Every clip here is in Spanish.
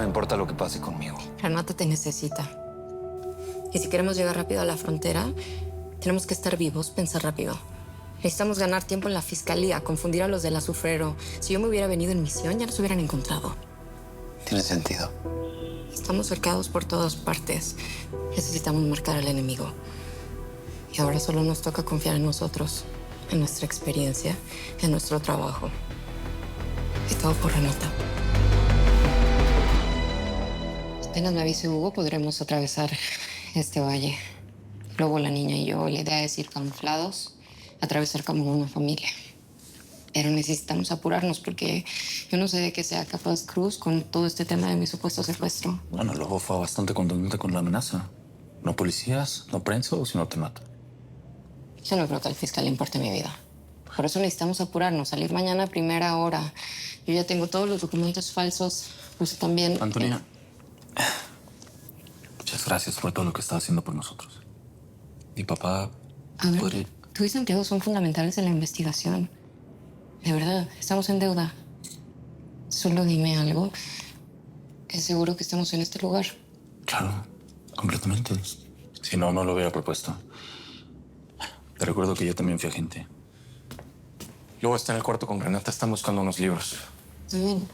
importa lo que pase conmigo. Renata te necesita. Y si queremos llegar rápido a la frontera, tenemos que estar vivos, pensar rápido. Necesitamos ganar tiempo en la fiscalía, confundir a los del azufrero. Si yo me hubiera venido en misión, ya nos hubieran encontrado. Tiene sentido. Estamos cercados por todas partes. Necesitamos marcar al enemigo. Y ahora solo nos toca confiar en nosotros, en nuestra experiencia, en nuestro trabajo. Y todo por Renata. Apenas me avise Hugo, podremos atravesar este valle. Luego la niña y yo, la idea es ir camuflados, atravesar como una familia. Pero necesitamos apurarnos porque yo no sé de qué sea capaz Cruz con todo este tema de mi supuesto secuestro. Bueno, Lobo fue bastante contundente con la amenaza. No policías, no prensa o si no te mato. Yo no creo que al fiscal le importe mi vida. Por eso necesitamos apurarnos, salir mañana a primera hora. Yo ya tengo todos los documentos falsos, pues también... Antonia, muchas gracias por todo lo que estás haciendo por nosotros. Mi papá A ver, podría... tú y Santiago son fundamentales en la investigación. De verdad, estamos en deuda. Solo dime algo. Es seguro que estamos en este lugar. Claro, completamente. Si no, no lo hubiera propuesto. Te recuerdo que yo también fui agente. Luego está en el cuarto con Renata, están buscando unos libros. Está bien.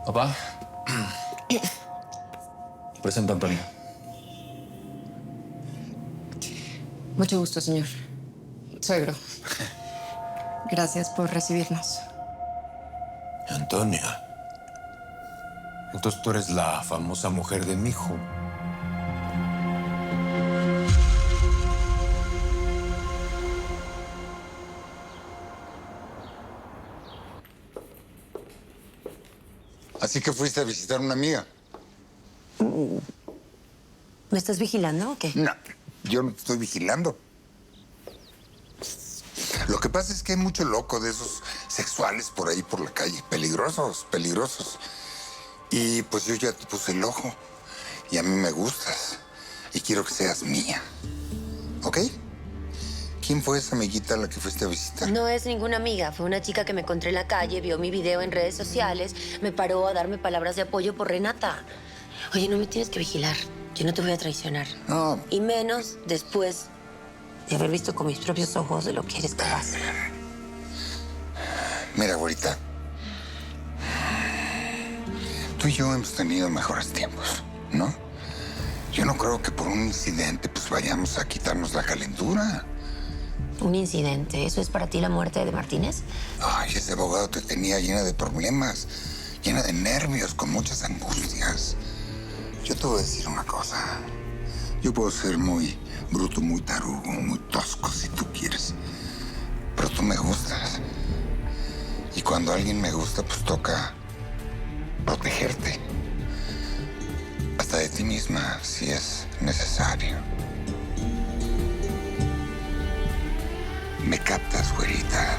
Papá. Presenta a Antonia. Mucho gusto, señor. Suegro. Gracias por recibirnos. Antonia. Entonces tú eres la famosa mujer de mi hijo. Así que fuiste a visitar a una amiga. ¿Me estás vigilando o qué? No, yo no te estoy vigilando. Lo que pasa es que hay mucho loco de esos sexuales por ahí por la calle. Peligrosos, peligrosos. Y pues yo ya te puse el ojo. Y a mí me gustas. Y quiero que seas mía. ¿Ok? ¿Quién fue esa amiguita a la que fuiste a visitar? No es ninguna amiga. Fue una chica que me encontré en la calle, vio mi video en redes sociales, me paró a darme palabras de apoyo por Renata. Oye, no me tienes que vigilar. Yo no te voy a traicionar. No. Y menos después de haber visto con mis propios ojos de lo que eres capaz. Mira, güerita. Tú y yo hemos tenido mejores tiempos, ¿no? Yo no creo que por un incidente pues vayamos a quitarnos la calentura. Un incidente. ¿Eso es para ti la muerte de Martínez? Ay, ese abogado te tenía llena de problemas, llena de nervios, con muchas angustias. Yo te voy a decir una cosa. Yo puedo ser muy bruto, muy tarugo, muy tosco, si tú quieres. Pero tú me gustas. Y cuando alguien me gusta, pues toca protegerte. Hasta de ti misma, si es necesario. ¿Me captas, güerita?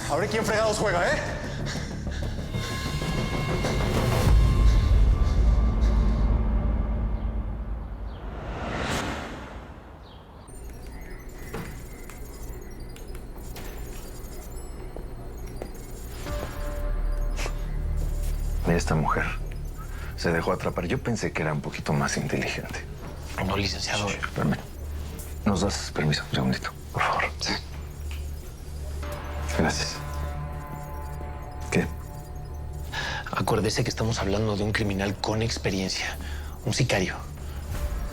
A ver quién fregados juega, ¿eh? Mira esta mujer. Se dejó atrapar. Yo pensé que era un poquito más inteligente. No, licenciado. Espérame. ¿Nos das permiso? Un segundito, por favor. Sí. Gracias. ¿Qué? Acuérdese que estamos hablando de un criminal con experiencia, un sicario.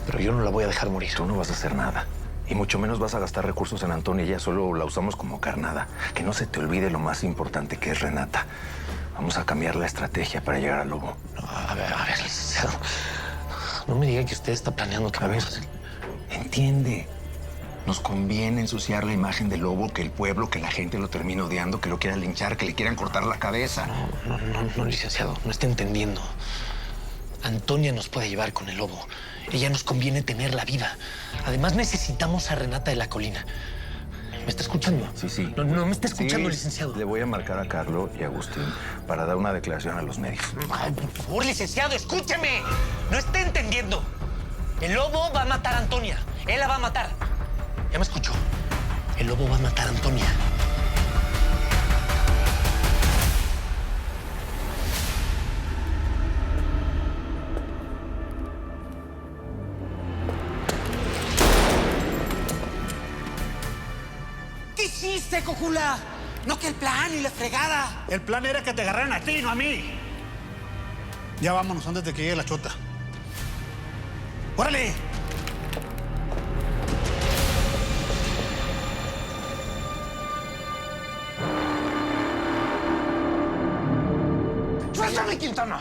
Pero yo no la voy a dejar morir. Tú no vas a hacer nada. Y mucho menos vas a gastar recursos en Antonia. Ya solo la usamos como carnada. Que no se te olvide lo más importante que es Renata. Vamos a cambiar la estrategia para llegar al Lobo. No, a ver, licenciado. No me diga que usted está planeando que vamos a hacer. Entiende. Nos conviene ensuciar la imagen del Lobo, que el pueblo, que la gente lo termine odiando, que lo quieran linchar, que le quieran cortar la cabeza. No, licenciado. No está entendiendo. Antonia nos puede llevar con el lobo. Ella nos conviene tenerla viva. Además, necesitamos a Renata de la Colina. ¿Me está escuchando? Sí. No me está escuchando, Sí, licenciado. Le voy a marcar a Carlo y a Agustín para dar una declaración a los medios. Ay, por favor, licenciado, escúcheme. No está entendiendo. El lobo va a matar a Antonia. Él la va a matar. Ya me escuchó. El lobo va a matar a Antonia. ¿Qué hiciste, Cojula? No que el plan y la fregada. El plan era que te agarraran a ti, no a mí. Ya vámonos antes de que llegue la chota. ¡Órale! ¡Suéltame, Quintana!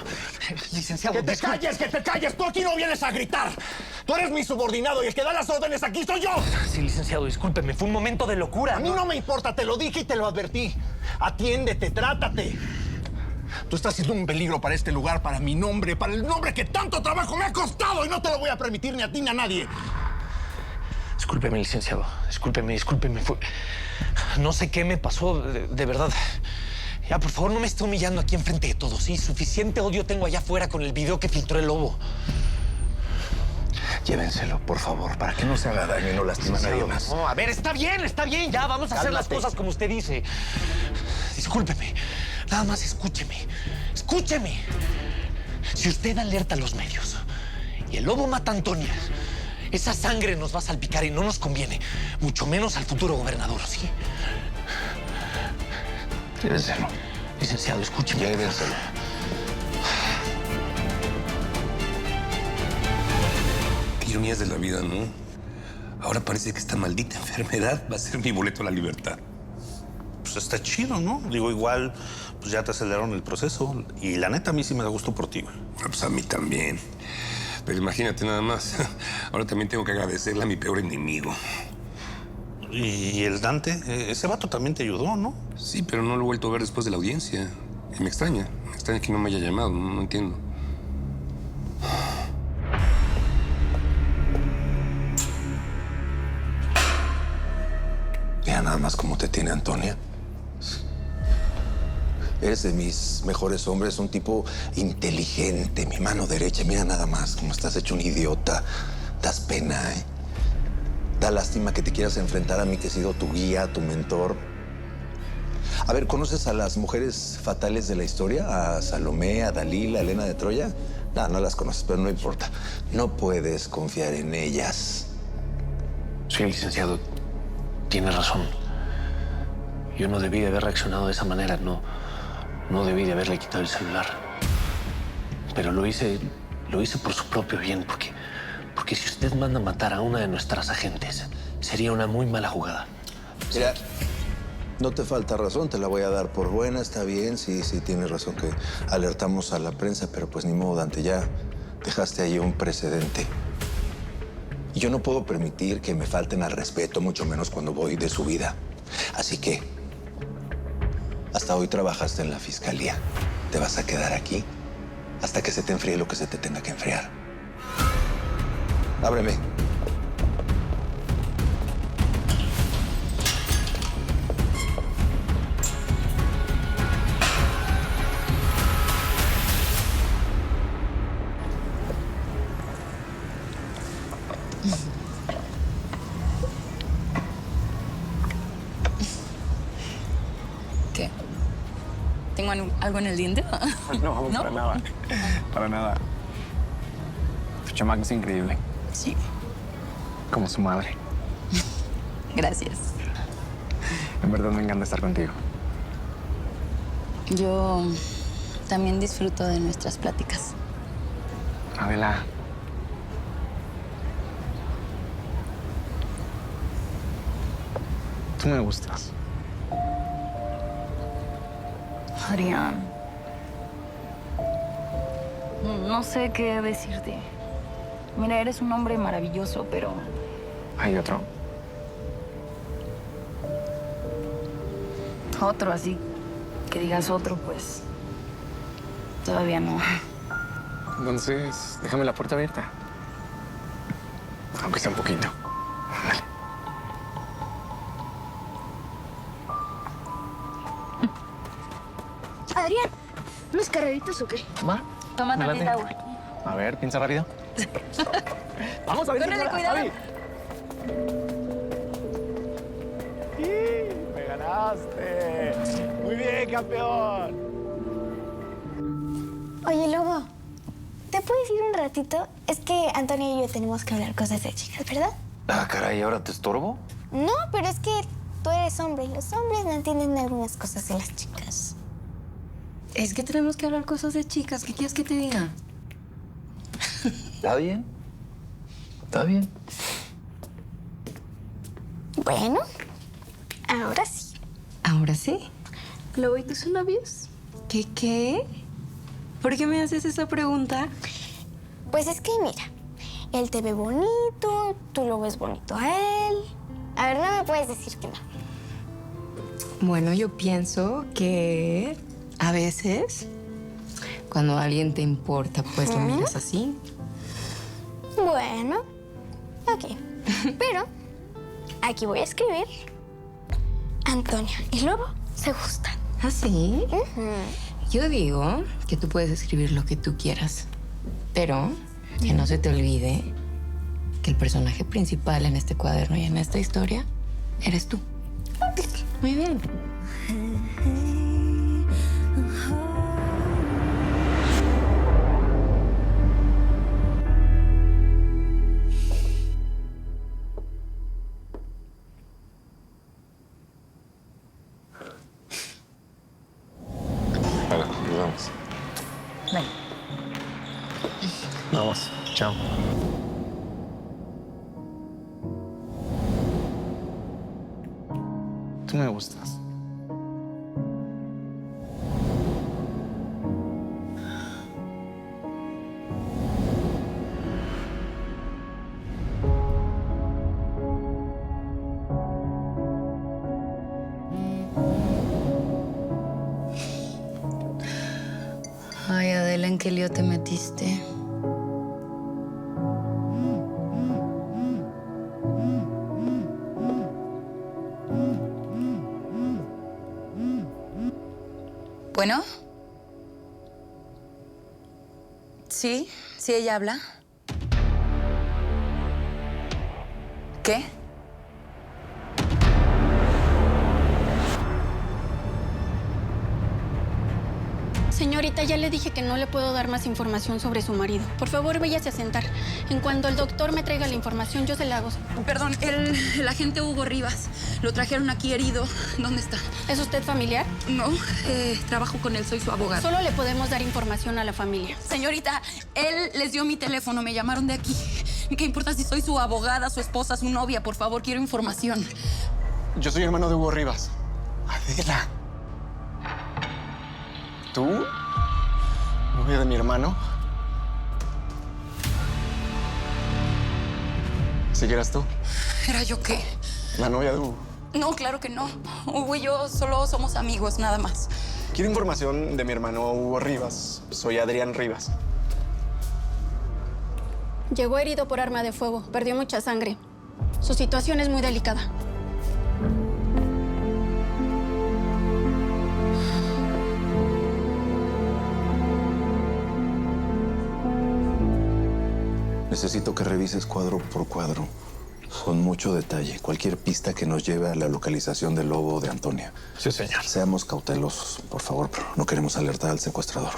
Licenciado, ¡Que te disculpe. calles, que te calles! ¡Tú aquí no vienes a gritar! ¡Tú eres mi subordinado y el que da las órdenes aquí soy yo! Sí, licenciado, discúlpeme. Fue un momento de locura. A mí no me importa, te lo dije y te lo advertí. Atiéndete, trátate. Tú estás siendo un peligro para este lugar, para mi nombre, para el nombre que tanto trabajo me ha costado y no te lo voy a permitir ni a ti ni a nadie. Discúlpeme, licenciado. Discúlpeme. No sé qué me pasó, de verdad. Ya, por favor, no me esté humillando aquí enfrente de todos, ¿sí? Suficiente odio tengo allá afuera con el video que filtró el lobo. Llévenselo, por favor, para que no se haga daño y no lastime a nadie más. No, a ver, está bien. Ya, vamos a hacer las Cálmate. cosas como usted dice. Discúlpeme. Nada más escúcheme. Si usted alerta a los medios y el lobo mata a Antonia, esa sangre nos va a salpicar y no nos conviene. Mucho menos al futuro gobernador, ¿sí? Llévenselo. Licenciado, escúcheme. Llévenselo. Qué ironías de la vida, ¿no? Ahora parece que esta maldita enfermedad va a ser mi boleto a la libertad. Pues está chido, ¿no? Digo, igual, pues ya te aceleraron el proceso. Y la neta, a mí sí me da gusto por ti, güey. Ah, pues a mí también. Pero imagínate nada más. Ahora también tengo que agradecerle a mi peor enemigo. Y el Dante, ese vato también te ayudó, ¿no? Sí, pero no lo he vuelto a ver después de la audiencia. Y me extraña que no me haya llamado, no entiendo. Mira nada más cómo te tiene Antonia. Eres de mis mejores hombres, un tipo inteligente, mi mano derecha. Mira nada más cómo estás hecho un idiota. Das pena, ¿eh? Da lástima que te quieras enfrentar a mí, que he sido tu guía, tu mentor. A ver, ¿conoces a las mujeres fatales de la historia? A Salomé, a Dalila, a Helena de Troya. No las conoces, pero no importa. No puedes confiar en ellas. Sí, licenciado. Tiene razón. Yo no debí de haber reaccionado de esa manera. No debí de haberle quitado el celular. Pero lo hice por su propio bien, porque si usted manda a matar a una de nuestras agentes, sería una muy mala jugada. Mira, no te falta razón, te la voy a dar por buena, está bien, sí, tienes razón que alertamos a la prensa, pero pues ni modo, Dante, ya dejaste ahí un precedente. Y yo no puedo permitir que me falten al respeto, mucho menos cuando voy de su vida. Así que, hasta hoy trabajaste en la fiscalía. Te vas a quedar aquí hasta que se te enfríe lo que se te tenga que enfriar. Ábreme. ¿Qué? ¿Tengo algo en el diente? No, para nada. Para nada. Tu chamaco es increíble. Sí. Como su madre. Gracias. En verdad me encanta estar contigo. Yo también disfruto de nuestras pláticas. Adela. Tú me gustas. Adrián. No sé qué decirte. Mira, eres un hombre maravilloso, pero ¿Hay otro? otro así, que digas otro, pues todavía no. Entonces, déjame la puerta abierta. Aunque sea un poquito. Dale. Adrián, ¿unos carreritos o qué? Va. Toma Adelante. tantita agua. A ver, piensa rápido. Vamos a ver. Córrele, cuidado. ¡Me ganaste! Muy bien, campeón. Oye, Lobo, ¿te puedes ir un ratito? Es que Antonio y yo tenemos que hablar cosas de chicas, ¿verdad? Ah, caray, ¿ahora te estorbo? No, pero es que tú eres hombre y los hombres no entienden algunas cosas de las chicas. Es que tenemos que hablar cosas de chicas. ¿Qué quieres que te diga? ¿Está bien? ¿Está bien? Bueno, ahora sí. ¿Ahora sí? ¿Lobo y tú son novios? ¿Qué? ¿Por qué me haces esa pregunta? Pues es que mira, él te ve bonito, tú lo ves bonito a él. A ver, no me puedes decir que no. Bueno, yo pienso que a veces cuando alguien te importa, pues lo miras así. Bueno, ok. Pero aquí voy a escribir: Antonio y Lobo se gustan. ¿Ah, sí? Yo digo que tú puedes escribir lo que tú quieras, pero que no se te olvide que el personaje principal en este cuaderno y en esta historia eres tú. Muy bien. Vale, nos vamos. Ven. Vamos. Chao. Tú me gustas. Ay, Adela, ¿en qué lío te metiste? Bueno. Sí, ella habla. ¿Qué? Señorita, ya le dije que no le puedo dar más información sobre su marido. Por favor, váyase a sentar. En cuanto el doctor me traiga la información, yo se la hago. Perdón, el agente Hugo Rivas. Lo trajeron aquí herido. ¿Dónde está? ¿Es usted familiar? No, trabajo con él, soy su abogado. Solo le podemos dar información a la familia. Señorita, él les dio mi teléfono, me llamaron de aquí. ¿Qué importa si soy su abogada, su esposa, su novia? Por favor, quiero información. Yo soy hermano de Hugo Rivas. Adela. ¿Tú? ¿Novia de mi hermano? ¿Si eras tú? ¿Era yo qué? La novia de Hugo. No, claro que no. Hugo y yo solo somos amigos, nada más. Quiero información de mi hermano Hugo Rivas. Soy Adrián Rivas. Llegó herido por arma de fuego. Perdió mucha sangre. Su situación es muy delicada. Necesito que revises cuadro por cuadro, con mucho detalle, cualquier pista que nos lleve a la localización del Lobo de Antonia. Sí, señor. Seamos cautelosos, por favor, pero no queremos alertar al secuestrador.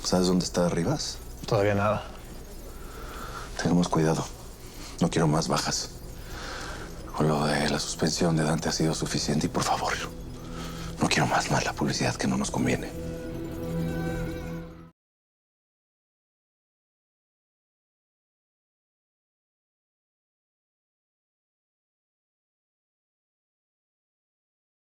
¿Sabes dónde está Rivas? Todavía nada. Tengamos cuidado. No quiero más bajas. Con lo de la suspensión de Dante ha sido suficiente y, por favor, no quiero más mala publicidad que no nos conviene.